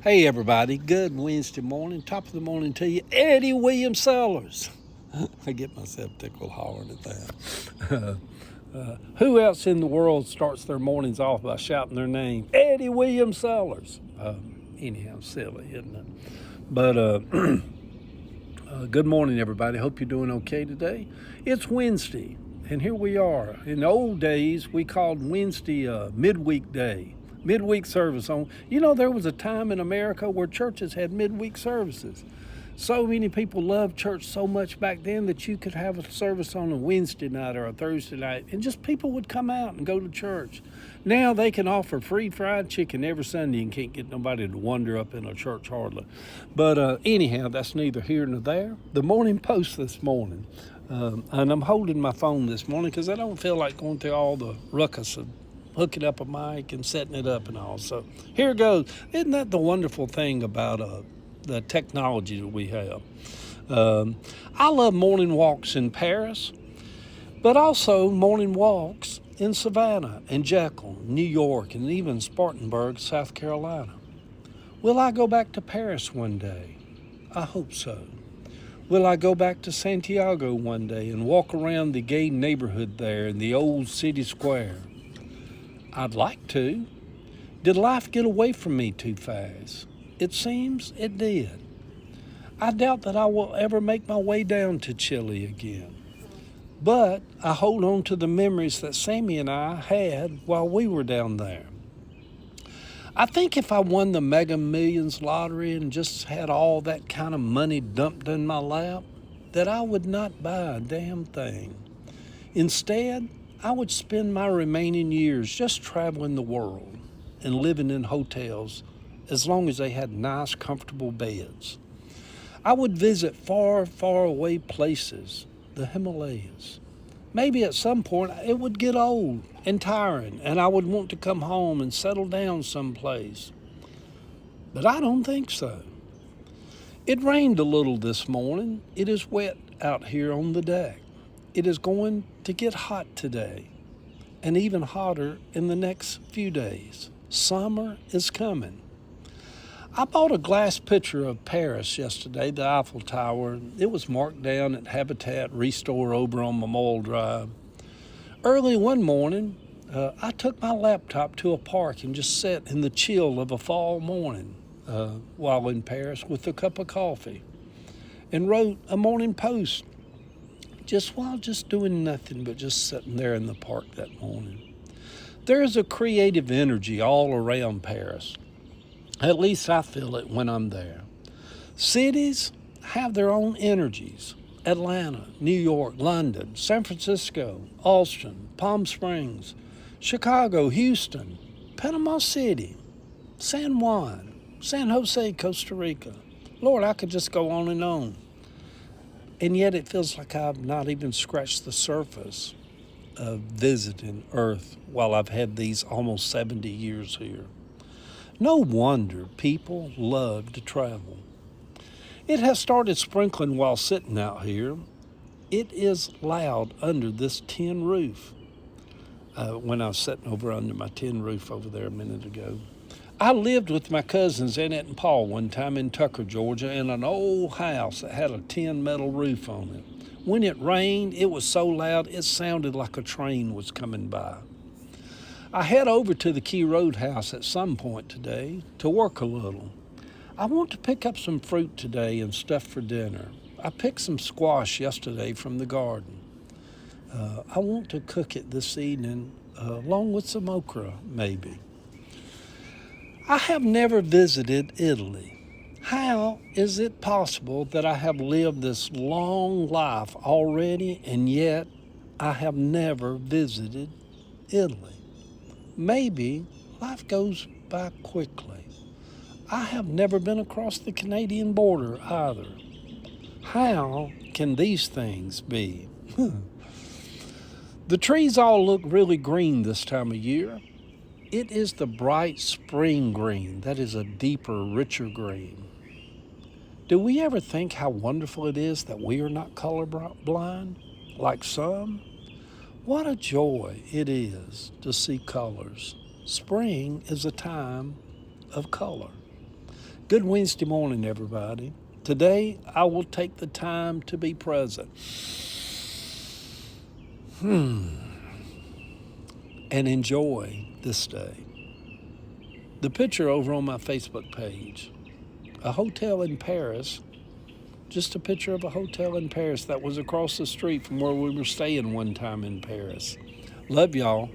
Hey everybody, good Wednesday morning, top of the morning to you, Eddie William Sellers. I get myself tickled hollering at that. Who else in the world starts their mornings off by shouting their name? Eddie William Sellers. Anyhow, silly, isn't it? But good morning everybody, hope you're doing okay today. It's Wednesday, and here we are. In the old days, we called Wednesday midweek day. Midweek service on. There was a time in America where churches had midweek services. So many people loved church so much back then that you could have a service on a Wednesday night or a Thursday night, and just people would come out and go to church. Now they can offer free fried chicken every Sunday and can't get nobody to wander up in a church hardly. But anyhow, that's neither here nor there. The Morning Post this morning, and I'm holding my phone this morning because I don't feel like going through all the ruckus of hooking up a mic and setting it up and all. So here goes. Isn't that the wonderful thing about the technology that we have? I love morning walks in Paris, but also morning walks in Savannah and Jekyll, New York, and even Spartanburg, South Carolina. Will I go back to Paris one day? I hope so. Will I go back to Santiago one day and walk around the gay neighborhood there in the old city square? I'd like to. Did life get away from me too fast? It seems it did. I doubt that I will ever make my way down to Chile again. But I hold on to the memories that Sammy and I had while we were down there. I think if I won the Mega Millions lottery and just had all that kind of money dumped in my lap, that I would not buy a damn thing. Instead, I would spend my remaining years just traveling the world and living in hotels as long as they had nice, comfortable beds. I would visit far, far away places, the Himalayas. Maybe at some point it would get old and tiring, and I would want to come home and settle down someplace. But I don't think so. It rained a little this morning. It is wet out here on the deck. It is going to get hot today, and even hotter in the next few days. Summer is coming. I bought a glass picture of Paris yesterday, the Eiffel Tower. It was marked down at Habitat Restore over on Memorial Drive. Early one morning, I took my laptop to a park and just sat in the chill of a fall morning while in Paris with a cup of coffee and wrote a morning post while doing nothing but just sitting there in the park that morning. There is a creative energy all around Paris. At least I feel it when I'm there. Cities have their own energies. Atlanta, New York, London, San Francisco, Austin, Palm Springs, Chicago, Houston, Panama City, San Juan, San Jose, Costa Rica. Lord, I could just go on and on. And yet it feels like I've not even scratched the surface of visiting Earth while I've had these almost 70 years here. No wonder people love to travel. It has started sprinkling while sitting out here. It is loud under this tin roof. When I was sitting over under my tin roof over there a minute ago. I lived with my cousins Annette and Paul one time in Tucker, Georgia, in an old house that had a tin metal roof on it. When it rained, it was so loud it sounded like a train was coming by. I head over to the Key Road house at some point today to work a little. I want to pick up some fruit today and stuff for dinner. I picked some squash yesterday from the garden. I want to cook it this evening along with some okra, maybe. I have never visited Italy. How is it possible that I have lived this long life already and yet I have never visited Italy? Maybe life goes by quickly. I have never been across the Canadian border either. How can these things be? The trees all look really green this time of year. It is the bright spring green that is a deeper, richer green. Do we ever think how wonderful it is that we are not colorblind like some? What a joy it is to see colors. Spring is a time of color. Good Wednesday morning, everybody. Today, I will take the time to be present. And enjoy this day. The picture over on my Facebook page, a hotel in Paris, just a picture of a hotel in Paris that was across the street from where we were staying one time in Paris. Love y'all.